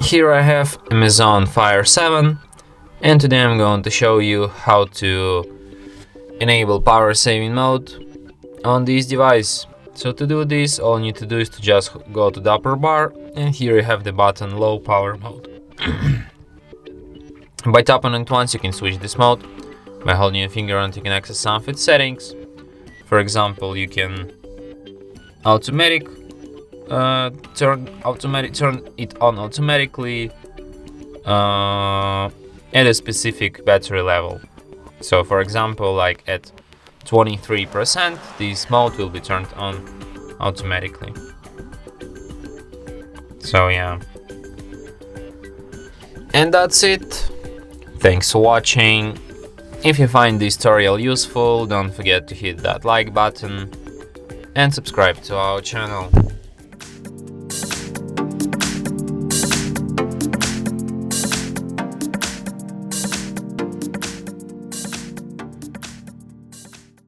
Here I have Amazon Fire 7, and today I'm going to show you how to enable power saving mode on this device. So to do this, all you need to do is to just go to the upper bar, and here you have the button low power mode. By tapping it once you can switch this mode. By holding your finger on it you can access some of its settings. For example, you can turn it on automatically at a specific battery level. So for example, like at 23%, this mode will be turned on automatically. So yeah, and that's it. Thanks for watching. If you find this tutorial useful, don't forget to hit that like button and subscribe to our channel.